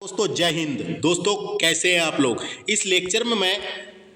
दोस्तों जय हिंद। दोस्तों कैसे हैं आप लोग। इस लेक्चर में मैं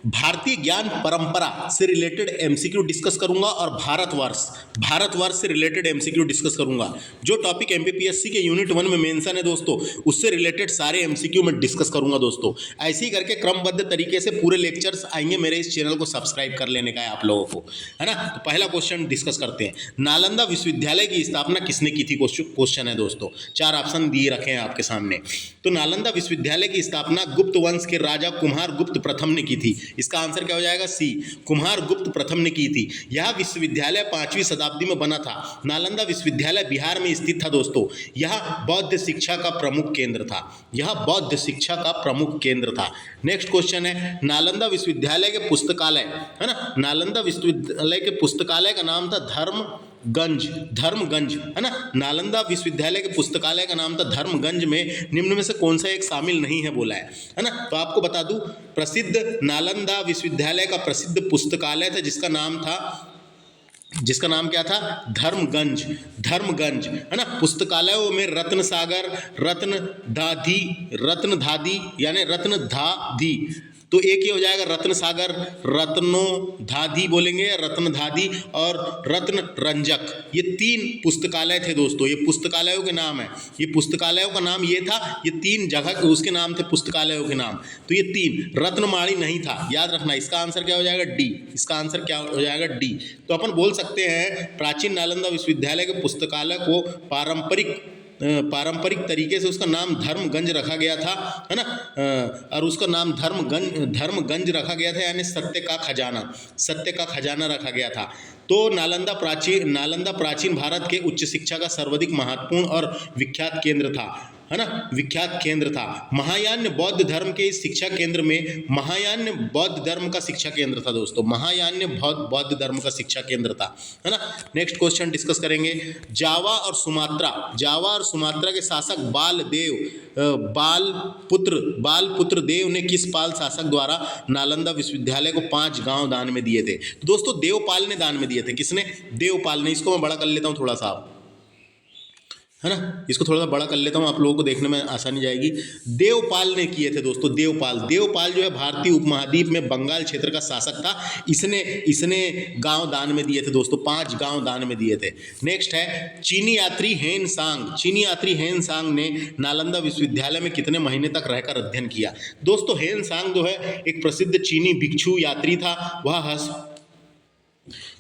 भारतीय ज्ञान परंपरा से रिलेटेड एमसीक्यू डिस्कस करूंगा और भारतवर्ष से रिलेटेड एमसीक्यू डिस्कस करूंगा। जो टॉपिक एमपीपीएससी के यूनिट 1 में मेंशन है दोस्तों, उससे रिलेटेड सारे एमसीक्यू में डिस्कस करूंगा दोस्तों। ऐसे ही करके क्रमबद्ध तरीके से पूरे लेक्चर्स आएंगे। मेरे इस चैनल को सब्सक्राइब कर लेने का है आप लोगों को, है ना। तो पहला क्वेश्चन डिस्कस करते हैं। नालंदा विश्वविद्यालय की स्थापना किसने की थी, क्वेश्चन है दोस्तों। 4 ऑप्शन दिए रखे हैं आपके सामने। तो नालंदा विश्वविद्यालय की स्थापना गुप्त वंश के राजा कुम्हार गुप्त प्रथम ने की थी। इसका आंसर क्या हो जाएगा, सी, कुम्हार गुप्त प्रथम ने की थी। यह विश्वविद्यालय 5वीं शताब्दी में बना था। नालंदा विश्वविद्यालय बिहार में स्थित था दोस्तों। यह बौद्ध शिक्षा का प्रमुख केंद्र था। यह बौद्ध शिक्षा का प्रमुख केंद्र था। नेक्स्ट क्वेश्चन है, नालंदा विश्वविद्यालय के पुस्तकालय, है ना, नालंदा विश्वविद्यालय के पुस्तकालय का नाम था धर्मगंज, है ना। नालंदा विश्वविद्यालय के पुस्तकालय का नाम था धर्मगंज में निम्न में से कौन सा एक शामिल नहीं है बोला है ना। तो आपको बता दूं, प्रसिद्ध नालंदा विश्वविद्यालय का प्रसिद्ध पुस्तकालय था जिसका नाम क्या था, धर्मगंज, है ना। पुस्तकालयों में रत्नसागर, रत्नधादी यानी रत्नधादी, तो एक ही हो जाएगा रत्नसागर, रत्नोधादी बोलेंगे या रत्नधादी, और रत्न रंजक। ये 3 पुस्तकालय थे दोस्तों। ये पुस्तकालयों के नाम है। ये पुस्तकालयों का नाम ये था, ये 3 जगह उसके नाम थे पुस्तकालयों के नाम। तो ये 3, रत्नमाणी नहीं था, याद रखना। इसका आंसर क्या हो जाएगा, डी। इसका आंसर क्या हो जाएगा, डी। तो अपन बोल सकते हैं प्राचीन नालंदा विश्वविद्यालय के पुस्तकालय को पारंपरिक तरीके से उसका नाम धर्मगंज रखा गया था, है ना। और उसका नाम धर्मगंज रखा गया था, यानी सत्य का खजाना रखा गया था। तो नालंदा प्राचीन भारत के उच्च शिक्षा का सर्वाधिक महत्वपूर्ण और विख्यात केंद्र था, है ना, विख्यात केंद्र था। महायान बौद्ध धर्म के इस शिक्षा केंद्र में महायान बौद्ध धर्म का शिक्षा केंद्र था दोस्तों। महायान बौद्ध धर्म का शिक्षा केंद्र था, है ना। नेक्स्ट क्वेश्चन डिस्कस करेंगे। जावा और सुमात्रा के शासक बालपुत्र देव ने किस पाल शासक द्वारा नालंदा विश्वविद्यालय को 5 गांव दान में दिए थे। तो दोस्तों देवपाल ने दान में दिए थे। किसने, देवपाल ने। इसको मैं बड़ा कर लेता हूँ थोड़ा सा, है ना, इसको थोड़ा सा बड़ा कर लेता हूँ, आप लोगों को देखने में आसानी जाएगी। देवपाल ने किए थे दोस्तों। देवपाल जो है भारतीय उपमहाद्वीप में बंगाल क्षेत्र का शासक था। इसने गांव दान में दिए थे दोस्तों, 5 गांव दान में दिए थे। नेक्स्ट है, चीनी यात्री हेन सांग ने नालंदा विश्वविद्यालय में कितने महीने तक रहकर अध्ययन किया। दोस्तों हेन सांग जो है एक प्रसिद्ध चीनी भिक्षु यात्री था।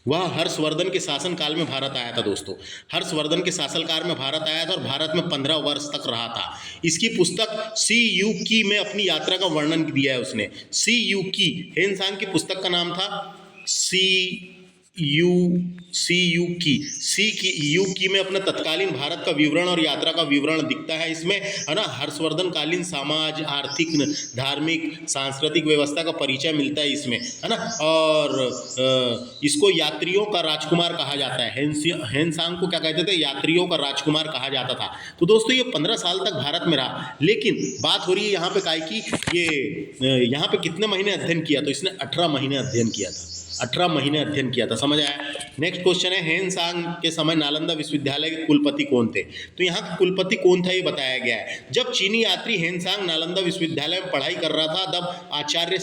वह हर्षवर्धन के शासनकाल में भारत आया था दोस्तों। हर्षवर्धन के शासनकाल में भारत आया था और भारत में 15 वर्ष तक रहा था। इसकी पुस्तक सी यू की में अपनी यात्रा का वर्णन दिया है उसने। सी यू की, हेन सांग की पुस्तक का नाम था सी यू की में अपना तत्कालीन भारत का विवरण और यात्रा का विवरण दिखता है इसमें, है ना। हर्षवर्धन कालीन समाज, आर्थिक, धार्मिक, सांस्कृतिक व्यवस्था का परिचय मिलता है इसमें, है ना। और इसको यात्रियों का राजकुमार कहा जाता है। हेन सांग को क्या कहते थे, यात्रियों का राजकुमार कहा जाता था। तो दोस्तों ये 15 साल तक भारत में रहा, लेकिन बात हो रही है यहाँ पे काय की, ये यहाँ पे कितने महीने अध्ययन किया, तो इसने 18 महीने अध्ययन किया था। 18 महीने अध्ययन किया था, समझ आया। नेक्स्ट क्वेश्चन है, हेन सांग के समय नालंदा विश्वविद्यालय के कुलपति कौन थे। तो यहाँ का कुलपति कौन था ये बताया गया है। जब चीनी यात्री हेन सांग नालंदा विश्वविद्यालय में पढ़ाई कर रहा था तब आचार्य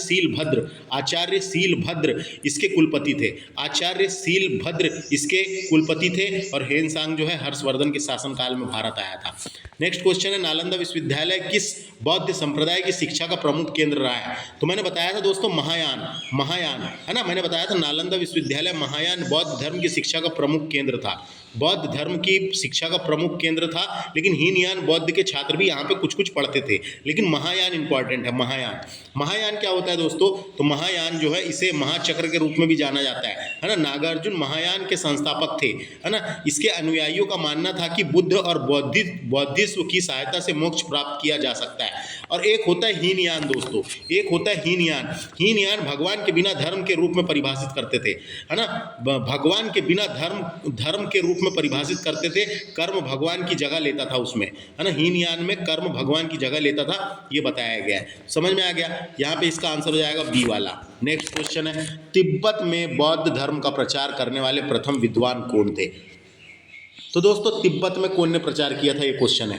शीलभद्र इसके कुलपति थे। आचार्य शीलभद्र इसके कुलपति थे और हेन सांग जो है हर्षवर्धन के शासनकाल में भारत आया था। नेक्स्ट क्वेश्चन है, नालंदा विश्वविद्यालय किस बौद्ध संप्रदाय की शिक्षा का प्रमुख केंद्र रहा है। तो मैंने बताया था दोस्तों महायान, है ना। मैंने बताया था नालंदा विश्वविद्यालय महायान बौद्ध धर्म की शिक्षा का प्रमुख केंद्र था। बौद्ध धर्म की शिक्षा का प्रमुख केंद्र था, लेकिन हीनयान बौद्ध के छात्र भी यहाँ पे कुछ पढ़ते थे, लेकिन महायान इंपॉर्टेंट है। महायान क्या होता है दोस्तों, तो महायान जो है इसे महाचक्र के रूप में भी जाना जाता है ना। नागार्जुन महायान के संस्थापक थे, है ना। इसके अनुयायियों का मानना था कि बुद्ध और बौद्धिज्म की सहायता से मोक्ष प्राप्त किया जा सकता है। और एक होता है हीनयान दोस्तों, एक होता है हीनयान भगवान के बिना धर्म के रूप में परिभाषित करते थे, है ना। भगवान के बिना धर्म के रूप में परिभाषित करते थे। कर्म भगवान की जगह लेता था उसमें, है ना। हीनयान में कर्म भगवान की जगह लेता था, ये बताया गया है। समझ में आ गया। यहाँ पे इसका आंसर हो जाएगा बी वाला। नेक्स्ट क्वेश्चन है, तिब्बत में बौद्ध धर्म का प्रचार करने वाले प्रथम विद्वान कौन थे। तो दोस्तों तिब्बत में कौन ने प्रचार किया था, ये क्वेश्चन है।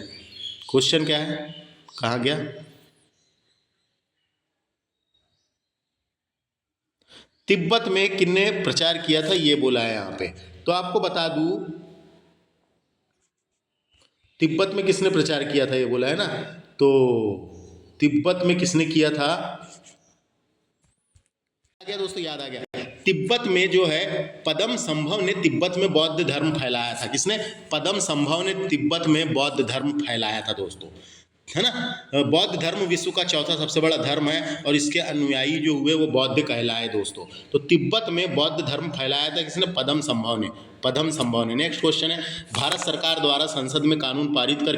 क्वेश्चन क्या है, कहाँ गया? तिब्बत में किसने प्रचार किया था ये बोला है यहाँ पे। तो आपको बता दूं तिब्बत में किसने प्रचार किया था ये बोला है ना। तो तिब्बत में किसने किया था, आ गया दोस्तों, याद आ गया। तिब्बत में जो है पद्म संभव ने तिब्बत में बौद्ध धर्म फैलाया था। किसने? पद्म संभव ने तिब्बत में बौद्ध धर्म फैलाया था दोस्तों, है ना। बौद्ध धर्म विश्व का चौथा सबसे बड़ा धर्म है और इसके अनुयायी जो हुए वो बौद्ध कहलाए दोस्तों। तो तिब्बत में बौद्ध धर्म फैलाया था किसने? पद्म संभव ने, पद्म संभव ने। नेक्स्ट क्वेश्चन है, भारत सरकार द्वारा संसद में कानून पारित कर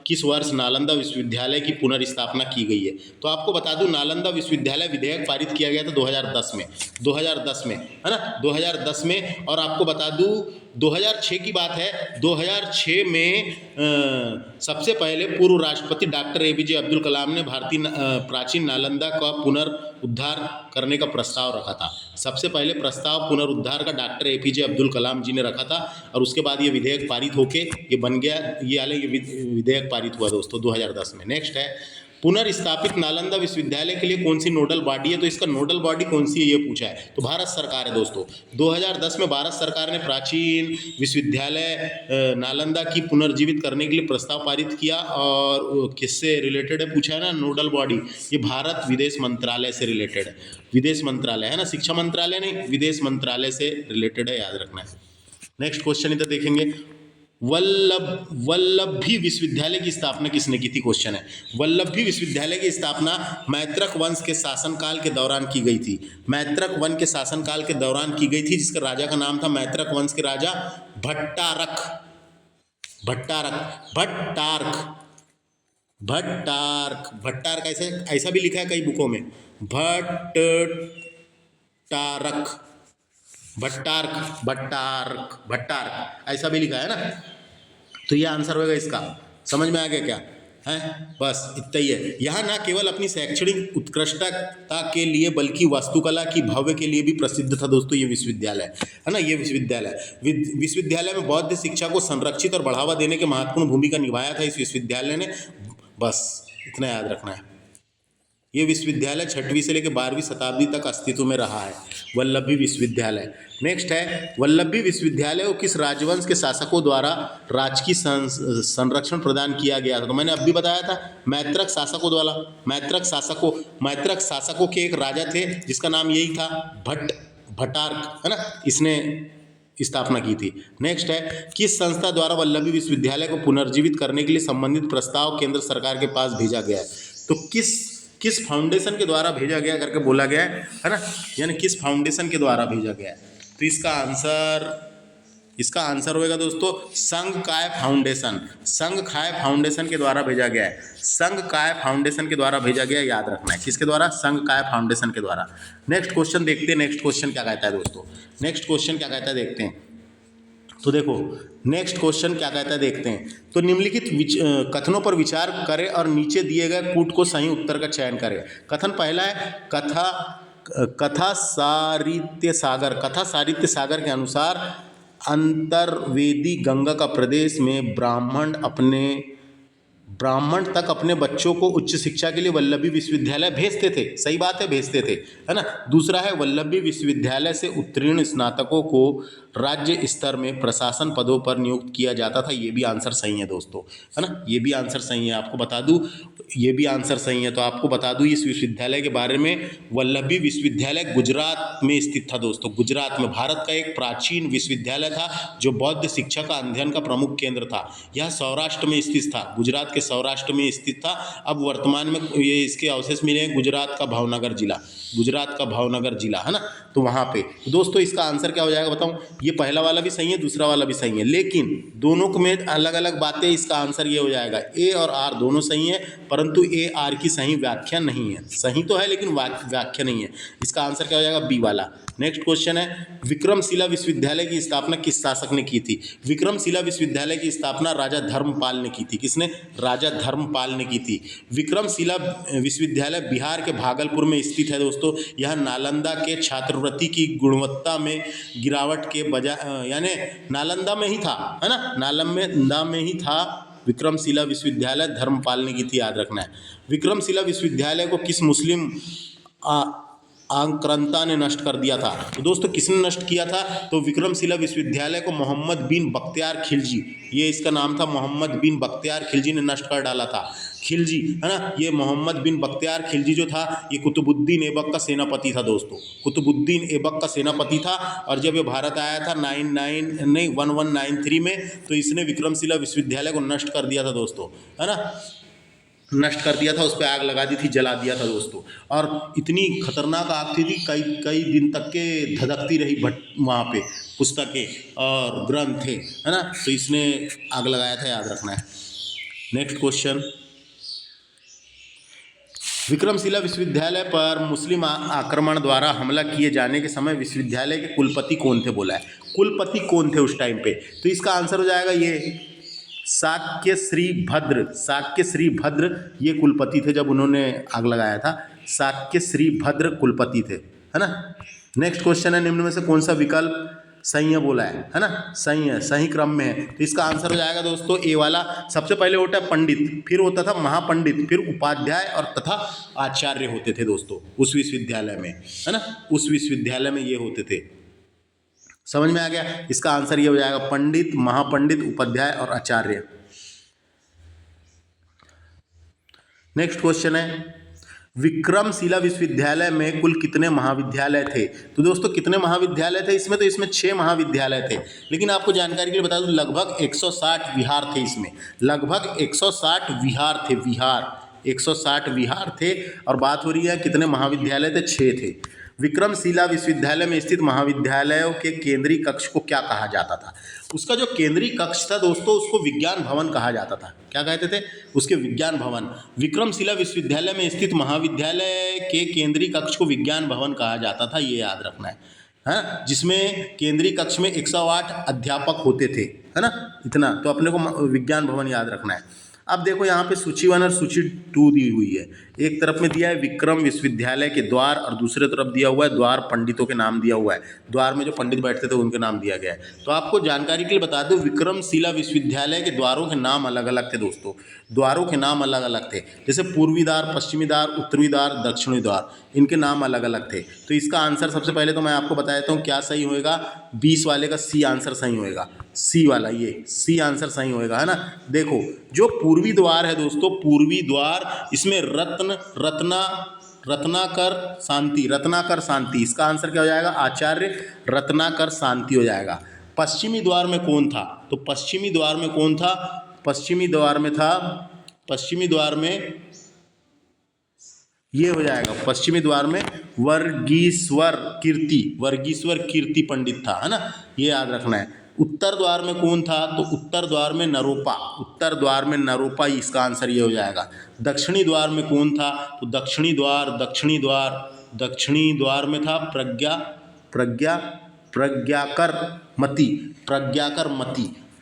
किस वर्ष नालंदा विश्वविद्यालय की पुनर्स्थापना की गई है। तो आपको बता दूं नालंदा विश्वविद्यालय विधेयक पारित किया गया था 2010 में, 2010 में, है ना, 2010 में। और आपको बता दूं 2006 की बात है, 2006 में सबसे पहले पूर्व राष्ट्रपति डॉक्टर APJ अब्दुल कलाम ने भारतीय प्राचीन नालंदा का पुनरुद्धार करने का प्रस्ताव रखा था। सबसे पहले प्रस्ताव पुनरुद्धार का डॉक्टर APJ अब्दुल कलाम जी ने रखा था और उसके बाद ये विधेयक पारित होके ये बन गया, ये विधेयक पारित हुआ दोस्तों 2010 में। नेक्स्ट है, पुनर्स्थापित नालंदा विश्वविद्यालय के लिए कौन सी नोडल बॉडी है। तो इसका नोडल बॉडी कौन सी है ये पूछा है, तो भारत सरकार है दोस्तों। 2010 में भारत सरकार ने प्राचीन विश्वविद्यालय नालंदा की पुनर्जीवित करने के लिए प्रस्ताव पारित किया और किससे रिलेटेड है पूछा है ना, नोडल बॉडी। ये भारत विदेश मंत्रालय से रिलेटेड है, विदेश मंत्रालय है ना, शिक्षा मंत्रालय नहीं, विदेश मंत्रालय से रिलेटेड है, याद रखना है। नेक्स्ट क्वेश्चन इधर देखेंगे, वल्लभी विश्वविद्यालय की स्थापना किसने की थी। क्वेश्चन है, वल्लभी विश्वविद्यालय की स्थापना मैत्रक वंश के शासनकाल के दौरान की गई थी। मैत्रक वंश के शासनकाल के दौरान की गई थी, जिसका राजा का नाम था, मैत्रक वंश के राजा भट्टारक, भट्टारक ऐसा भी लिखा है कई बुकों में, भट्टारक ऐसा भी लिखा है ना। तो ये आंसर होगा इसका, समझ में आ गया क्या है? बस इतना ही है। यहाँ ना केवल अपनी शैक्षणिक उत्कृष्टता के लिए बल्कि वास्तुकला की भव्य के लिए भी प्रसिद्ध था दोस्तों ये विश्वविद्यालय, है ना। ये विश्वविद्यालय में बौद्ध शिक्षा को संरक्षित और बढ़ावा देने के महत्वपूर्ण भूमिका निभाया था इस विश्वविद्यालय ने। बस इतना याद रखना है। ये विश्वविद्यालय 6वीं से लेकर 12वीं शताब्दी तक अस्तित्व में रहा है, वल्लभी विश्वविद्यालय। नेक्स्ट है, वल्लभी विश्वविद्यालय को किस राजवंश के शासकों द्वारा राजकीय संरक्षण प्रदान किया गया था। तो मैंने अभी बताया था, मैत्रक शासकों द्वारा। मैत्रक शासकों के एक राजा थे जिसका नाम यही था, भट्टारक, है ना, इसने स्थापना की थी। नेक्स्ट है, किस संस्था द्वारा वल्लभी विश्वविद्यालय को पुनर्जीवित करने के लिए संबंधित प्रस्ताव केंद्र सरकार के पास भेजा गया है। तो किस फाउंडेशन के द्वारा भेजा गया करके बोला गया है ना, यानी किस फाउंडेशन के द्वारा भेजा गया है। तो इसका आंसर होगा दोस्तों संघकाय फाउंडेशन के द्वारा भेजा गया है, संघकाय फाउंडेशन के द्वारा भेजा गया, याद रखना है। किसके द्वारा? संघकाय फाउंडेशन के द्वारा। नेक्स्ट क्वेश्चन देखते हैं, नेक्स्ट क्वेश्चन क्या कहता है दोस्तों, नेक्स्ट क्वेश्चन क्या कहता है देखते हैं। तो देखो नेक्स्ट क्वेश्चन क्या कहता है देखते हैं। तो निम्नलिखित कथनों पर विचार करें और नीचे दिए गए कूट को सही उत्तर का चयन करें। कथन पहला है, कथा साहित्य सागर के अनुसार अंतर्वेदी गंगा का प्रदेश में ब्राह्मण तक अपने बच्चों को उच्च शिक्षा के लिए वल्लभी विश्वविद्यालय भेजते थे। सही बात है, भेजते थे, है ना। दूसरा है, वल्लभी विश्वविद्यालय से उत्तीर्ण स्नातकों को राज्य स्तर में प्रशासन पदों पर नियुक्त किया जाता था। ये भी आंसर सही है दोस्तों, है ना, ये भी आंसर सही है। आपको बता दूं ये भी आंसर सही है। तो आपको बता दूं इस विश्वविद्यालय के बारे में, वल्लभी विश्वविद्यालय गुजरात में स्थित था दोस्तों। गुजरात में भारत का एक प्राचीन विश्वविद्यालय था जो बौद्ध शिक्षा का अध्ययन का प्रमुख केंद्र था। यह सौराष्ट्र में स्थित था, गुजरात के सौराष्ट्र में स्थित था। अब वर्तमान में ये इसके अवशेष मिले हैं गुजरात का भावनगर जिला, है ना। तो वहाँ पे दोस्तों इसका आंसर क्या हो जाएगा बताऊँ। ये पहला वाला भी सही है, दूसरा वाला भी सही है, लेकिन दोनों में अलग अलग बातें। इसका आंसर ये हो जाएगा, ए और आर दोनों सही है, परंतु ए आर की सही व्याख्या नहीं है। सही तो है लेकिन व्याख्या नहीं है। इसका आंसर क्या हो जाएगा, बी वाला। नेक्स्ट क्वेश्चन है, विक्रमशिला विश्वविद्यालय की स्थापना किस शासक ने की थी। विक्रमशिला विश्वविद्यालय की स्थापना राजा धर्मपाल ने की थी। किसने? राजा धर्मपाल ने की थी। विक्रमशिला विश्वविद्यालय बिहार के भागलपुर में स्थित है दोस्तों। यह नालंदा के छात्रवृत्ति की गुणवत्ता में गिरावट के बजाय, यानी नालंदा में ही था, है ना, नालंदा में ही था विक्रमशिला विश्वविद्यालय धर्मपाल ने की थी, याद रखना है। विक्रमशिला विश्वविद्यालय को किस मुस्लिम आक्रांता ने नष्ट कर दिया था? तो दोस्तों किसने नष्ट किया था? तो विक्रमशिला विश्वविद्यालय को मोहम्मद बिन बख्तियार खिलजी, ये इसका नाम था, मोहम्मद बिन बख्तियार खिलजी ने नष्ट कर डाला था। खिलजी है ना, ये मोहम्मद बिन बख्तियार खिलजी जो था ये कुतुबुद्दीन ऐबक का सेनापति था दोस्तों, कुतुबुद्दीन ऐबक का सेनापति था। और जब ये भारत आया था 1193 में, तो इसने विक्रमशिला विश्वविद्यालय को नष्ट कर दिया था दोस्तों, है ना, नष्ट कर दिया था, उस पर आग लगा दी थी, जला दिया था दोस्तों। और इतनी खतरनाक आग थी कई कई दिन तक के धधकती रही वहाँ पे पुस्तकें और ग्रंथ थे, है ना, तो इसने आग लगाया था, याद रखना है। नेक्स्ट क्वेश्चन, विक्रमशिला विश्वविद्यालय पर मुस्लिम आक्रमण द्वारा हमला किए जाने के समय विश्वविद्यालय के कुलपति कौन थे? बोला है कुलपति कौन थे उस टाइम पे, तो इसका आंसर हो जाएगा ये शाक्य श्री भद्र। शाक्य श्री भद्र ये कुलपति थे जब उन्होंने आग लगाया था, शाक्य श्री भद्र कुलपति थे, है ना। नेक्स्ट क्वेश्चन है, निम्न में से कौन सा विकल्प सही है? बोला है ना, सही है, सही क्रम में है, तो इसका आंसर हो जाएगा दोस्तों ए वाला। सबसे पहले होता है पंडित, फिर होता था महापंडित, फिर उपाध्याय और तथा आचार्य होते थे दोस्तों उस विश्वविद्यालय में, है ना, उस विश्वविद्यालय में ये होते थे। समझ में आ गया? इसका आंसर ये हो जाएगा पंडित, महापंडित, उपाध्याय और आचार्य। नेक्स्ट क्वेश्चन है, विक्रमशिला विश्वविद्यालय में कुल कितने महाविद्यालय थे? तो दोस्तों कितने महाविद्यालय थे इसमें? तो इसमें 6 महाविद्यालय थे, लेकिन आपको जानकारी के लिए बता दूं लगभग 160 विहार थे इसमें, लगभग 160 विहार थे, विहार 160 विहार थे। और बात हो रही है कितने महाविद्यालय थे? 6 थे। विक्रमशिला विश्वविद्यालय में स्थित महाविद्यालयों के केंद्रीय कक्ष को क्या कहा जाता था? उसका जो केंद्रीय कक्ष था दोस्तों उसको विज्ञान भवन कहा जाता था। क्या कहते थे? उसके विज्ञान भवन। विक्रमशिला विश्वविद्यालय में स्थित महाविद्यालय के केंद्रीय कक्ष को विज्ञान भवन कहा जाता था, ये याद रखना है, जिसमें केंद्रीय कक्ष में 108 अध्यापक होते थे, है ना, इतना तो अपने को विज्ञान भवन याद रखना है। अब देखो यहाँ पे सूची 1 और सूची 2 दी हुई है, एक तरफ में दिया है विक्रम विश्वविद्यालय के द्वार और दूसरे तरफ दिया हुआ है द्वार पंडितों के नाम दिया हुआ है, द्वार में जो पंडित बैठते थे उनके नाम दिया गया है। तो आपको जानकारी के लिए बता दूं विक्रमशिला विश्वविद्यालय के द्वारों के नाम अलग अलग थे दोस्तों, द्वारों के नाम अलग अलग थे, जैसे पूर्वी द्वार, पश्चिमी द्वार, उत्तरी द्वार, दक्षिणी द्वार, इनके नाम अलग अलग थे। तो इसका आंसर सबसे पहले तो मैं आपको बता देता हूँ क्या सही होएगा, 20 वाले का सी आंसर सही होएगा, सी वाला, ये सी आंसर सही होएगा, है ना। देखो जो पूर्वी द्वार है दोस्तों, पूर्वी द्वार, इसमें रत्नाकर शांति, रत्नाकर शांति, इसका आंसर क्या हो जाएगा? आचार्य रत्नाकर शांति हो जाएगा। पश्चिमी द्वार में कौन था? तो पश्चिमी द्वार में कौन था? पश्चिमी द्वार में था, पश्चिमी द्वार में ये हो जाएगा, पश्चिमी द्वार में वर्गीश्वर कीर्ति, वर्गीश्वर कीर्ति पंडित था, है ना, ये याद रखना है। उत्तर द्वार में कौन था? तो उत्तर द्वार में नरोपा, उत्तर द्वार में नरोपा, इसका आंसर ये हो जाएगा। दक्षिणी द्वार में कौन था? तो दक्षिणी द्वार में था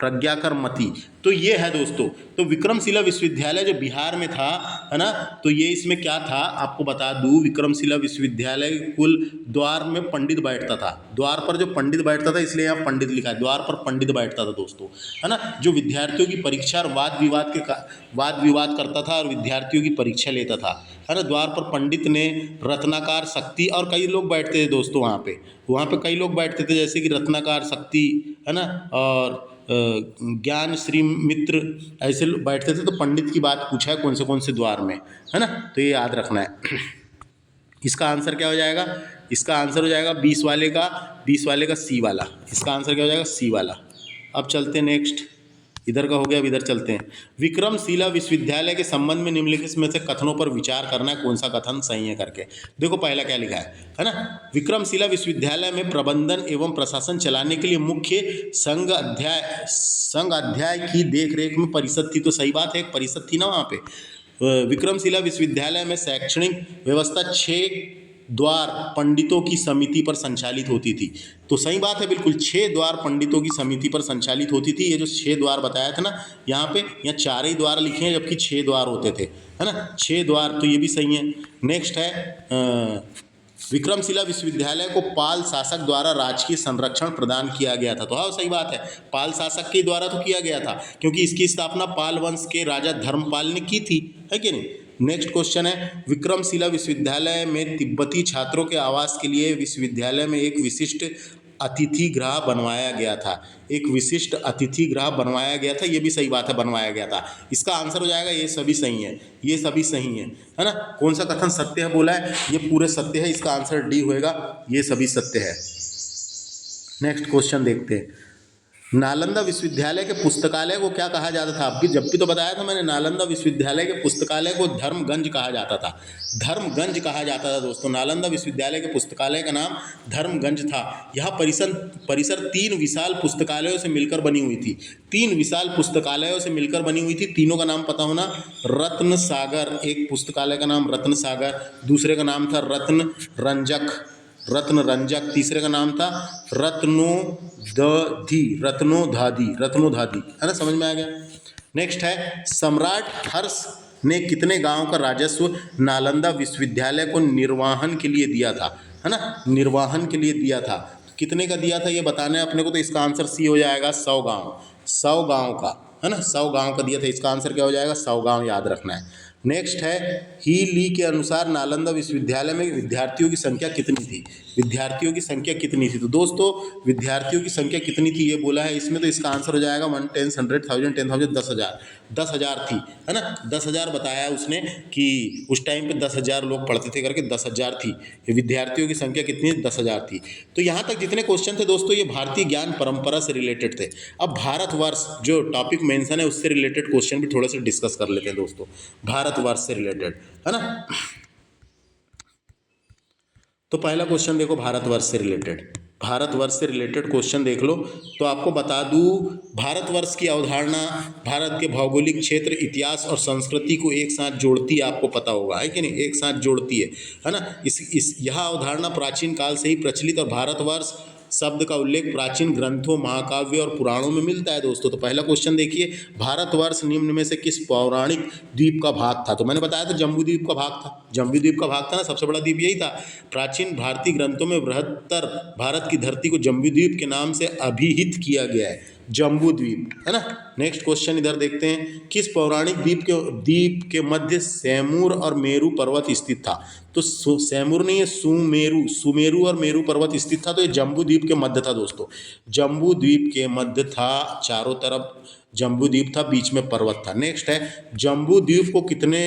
प्रज्ञाकर मती। तो ये है दोस्तों, तो विक्रमशिला विश्वविद्यालय जो बिहार में था, है ना, तो ये इसमें क्या था आपको बता दूं, विक्रमशिला विश्वविद्यालय कुल द्वार में पंडित बैठता था, द्वार पर जो पंडित बैठता था, इसलिए यहाँ पंडित लिखा है, द्वार पर पंडित बैठता था दोस्तों, है ना, जो विद्यार्थियों की परीक्षा और वाद विवाद करता था और विद्यार्थियों की परीक्षा लेता था, है ना। द्वार पर पंडित ने रत्नाकर शक्ति, और कई लोग बैठते थे दोस्तों वहाँ पे कई लोग बैठते थे, जैसे कि रत्नाकर शक्ति, है ना, और ज्ञान श्री मित्र, ऐसे बैठते थे। तो पंडित की बात पूछा है कौन से द्वार में, है ना, तो ये याद रखना है। इसका आंसर क्या हो जाएगा? इसका आंसर हो जाएगा 20 वाले का सी वाला, इसका आंसर क्या हो जाएगा? सी वाला। अब चलते हैं नेक्स्ट, इधर का हो गया, अब इधर चलते हैं। विक्रमशिला विश्वविद्यालय के संबंध में निम्नलिखित में से कथनों पर विचार करना है, कौन सा कथन सही है करके। देखो पहला क्या लिखा है ना, विक्रमशिला विश्वविद्यालय में प्रबंधन एवं प्रशासन चलाने के लिए मुख्य संघ अध्याय की देखरेख में परिषद थी। तो सही बात है, एक परिषद थी ना वहाँ पे। विक्रमशिला विश्वविद्यालय में शैक्षणिक व्यवस्था 6 द्वार पंडितों की समिति पर संचालित होती थी। तो सही बात है, बिल्कुल 6 द्वार पंडितों की समिति पर संचालित होती थी। ये जो 6 द्वार बताया था ना यहाँ पे, यहाँ 4 ही द्वार लिखे हैं जबकि 6 द्वार होते थे, है ना, 6 द्वार, तो ये भी सही है। नेक्स्ट है विक्रमशिला विश्वविद्यालय को पाल शासक द्वारा राजकीय संरक्षण प्रदान किया गया था। तो हाँ सही बात है, पाल शासक के द्वारा तो किया गया था क्योंकि इसकी स्थापना पाल वंश के राजा धर्मपाल ने की थी, है कि नहीं। नेक्स्ट क्वेश्चन है, विक्रमशिला विश्वविद्यालय में तिब्बती छात्रों के आवास के लिए विश्वविद्यालय में एक विशिष्ट अतिथि गृह बनवाया गया था। एक विशिष्ट अतिथि गृह बनवाया गया था, ये भी सही बात है, बनवाया गया था। इसका आंसर हो जाएगा ये सभी सही है, ये सभी सही है ना। कौन सा कथन सत्य है बोला है, ये पूरे सत्य है, इसका आंसर डी होएगा, ये सभी सत्य है। नेक्स्ट क्वेश्चन देखते हैं, नालंदा विश्वविद्यालय के पुस्तकालय को क्या कहा जाता था। आपकी जब भी तो बताया था मैंने, नालंदा विश्वविद्यालय के पुस्तकालय को धर्मगंज कहा जाता था। धर्मगंज कहा जाता था दोस्तों, नालंदा विश्वविद्यालय के पुस्तकालय का नाम धर्मगंज था। यह परिसर 3 विशाल पुस्तकालयों से मिलकर बनी हुई थी। 3 विशाल पुस्तकालयों से मिलकर बनी हुई थी। तीनों का नाम पता होना, रत्न सागर, एक पुस्तकालय का नाम रत्न सागर, दूसरे का नाम था रत्न रंजक, तीसरे का नाम था रत्नोधादी, है ना, समझ में आ गया। नेक्स्ट है, सम्राट हर्ष ने कितने गांव का राजस्व नालंदा विश्वविद्यालय को निर्वहन के लिए दिया था, है ना, निर्वहन के लिए दिया था। कितने का दिया था ये बताना है अपने को, तो इसका आंसर सी हो जाएगा 100 गांव, 100 गांव का, है ना, 100 गांव का दिया था। इसका आंसर क्या हो जाएगा, 100 गांव, याद रखना है। नेक्स्ट है, ही ली के अनुसार नालंदा विश्वविद्यालय में विद्यार्थियों की संख्या कितनी थी। विद्यार्थियों की संख्या कितनी थी, तो दोस्तों विद्यार्थियों की संख्या कितनी थी ये बोला है इसमें, तो इसका आंसर हो जाएगा 1 10 100 1000 10,000 10,000 थी, है ना, 10,000 बताया है उसने कि उस टाइम पे 10,000 लोग पढ़ते थे करके, 10,000 थी। ये विद्यार्थियों की संख्या कितनी, 10,000 थी। तो यहाँ तक जितने क्वेश्चन थे दोस्तों ये भारतीय ज्ञान परंपरा से रिलेटेड थे। अब भारतवर्ष जो टॉपिक मेंशन है उससे रिलेटेड क्वेश्चन भी थोड़े से डिस्कस कर लेते हैं दोस्तों, भारतवर्ष से रिलेटेड, है ना। तो पहला क्वेश्चन देखो, भारतवर्ष से रिलेटेड क्वेश्चन देख लो। तो आपको बता दूं, भारतवर्ष की अवधारणा भारत के भौगोलिक क्षेत्र, इतिहास और संस्कृति को एक साथ जोड़ती है, आपको पता होगा, है कि नहीं, एक साथ जोड़ती है ना। यह अवधारणा प्राचीन काल से ही प्रचलित और भारतवर्ष शब्द का उल्लेख प्राचीन ग्रंथों, महाकाव्य और पुराणों में मिलता है दोस्तों। तो पहला क्वेश्चन देखिए, भारतवर्ष निम्न में से किस पौराणिक द्वीप का भाग था। तो मैंने बताया था जम्बूद्वीप का भाग था, जम्बूद्वीप का भाग था ना, सबसे बड़ा द्वीप यही था। प्राचीन भारतीय ग्रंथों में बृहत्तर भारत की धरती को जम्बूद्वीप के नाम से अभिहित किया गया है, जम्बूद्वीप, है ना। नेक्स्ट क्वेश्चन इधर देखते हैं, किस पौराणिक द्वीप के मध्य सैमूर और मेरू पर्वत स्थित था। तो सैमूर नहीं है, सुमेरु और मेरू पर्वत स्थित था। तो ये जम्बूद्वीप के मध्य था दोस्तों, जम्बूद्वीप के मध्य था, चारों तरफ जम्बूद्वीप था, बीच में पर्वत था। नेक्स्ट है, जम्बूद्वीप को कितने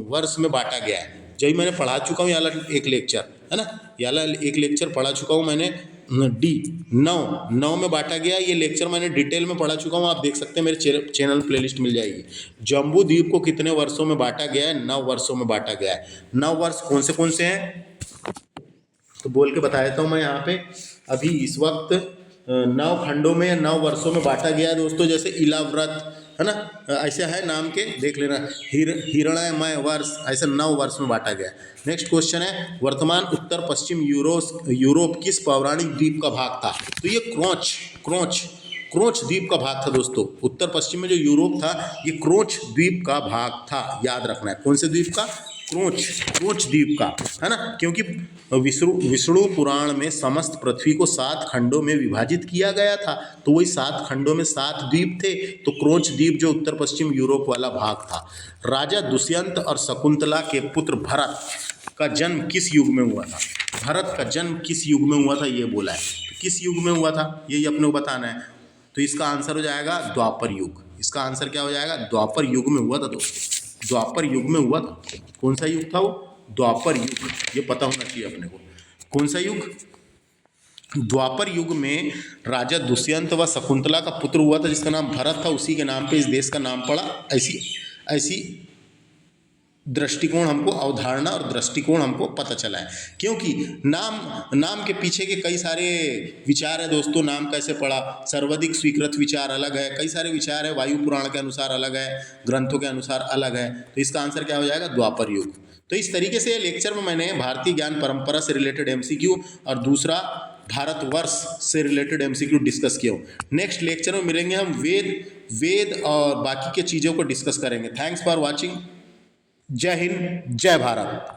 वर्ष में बांटा गया है। जब मैंने पढ़ा चुका हूँ याला एक लेक्चर, है ना, याला एक लेक्चर पढ़ा चुका हूँ मैंने, डी 9 में बांटा गया। ये लेक्चर मैंने डिटेल में पढ़ा चुका हूँ, आप देख सकते हैं, मेरे चैनल प्लेलिस्ट मिल जाएगी। जम्बूद्वीप को कितने वर्षों में बांटा गया है, 9 वर्षों में बांटा गया है। 9 वर्ष कौन से हैं, तो बोल के बता देता हूँ मैं यहाँ पे। अभी इस वक्त 9 खंडों में, 9 वर्षों में बांटा गया है दोस्तों। जैसे इलाव्रत, है ना, ऐसे है नाम के, देख लेना, हिरण्यमय वर्ष, ऐसे 9 वर्ष में बांटा गया। नेक्स्ट क्वेश्चन है, वर्तमान उत्तर पश्चिम यूरोप किस पौराणिक द्वीप का भाग था। तो ये क्रोच द्वीप का भाग था दोस्तों। उत्तर पश्चिम में जो यूरोप था ये क्रोच द्वीप का भाग था, याद रखना है। कौन से द्वीप का, क्रोच द्वीप का, है ना, क्योंकि विष्णु पुराण में समस्त पृथ्वी को 7 खंडों में विभाजित किया गया था, तो वही 7 खंडों में 7 द्वीप थे। तो क्रोच द्वीप जो उत्तर पश्चिम यूरोप वाला भाग था। राजा दुष्यंत और शकुंतला के पुत्र भरत का जन्म किस युग में हुआ था। भरत का जन्म किस युग में हुआ था ये बोला है, तो किस युग में हुआ था यही अपने को बताना है। तो इसका आंसर हो जाएगा द्वापर युग। इसका आंसर क्या हो जाएगा, द्वापर युग में हुआ था दोस्तों, द्वापर युग में हुआ था। कौन सा युग था वो, द्वापर युग, ये पता होना चाहिए अपने को। कौन सा युग, द्वापर युग में राजा दुष्यंत व शकुंतला का पुत्र हुआ था जिसका नाम भरत था, उसी के नाम पे इस देश का नाम पड़ा। ऐसी दृष्टिकोण हमको, अवधारणा और दृष्टिकोण हमको पता चला है, क्योंकि नाम के पीछे के कई सारे विचार है दोस्तों। नाम कैसे पड़ा, सर्वाधिक स्वीकृत विचार अलग है, कई सारे विचार है, वायु पुराण के अनुसार अलग है, ग्रंथों के अनुसार अलग है। तो इसका आंसर क्या हो जाएगा, द्वापर युग। तो इस तरीके से लेक्चर में मैंने भारतीय ज्ञान परंपरा से रिलेटेड MCQ और दूसरा भारतवर्ष से रिलेटेड MCQ डिस्कस किया हूँ। नेक्स्ट लेक्चर में मिलेंगे हम वेद और बाकी के चीज़ों को डिस्कस करेंगे। Thanks for watching. जय हिंद, जय भारत।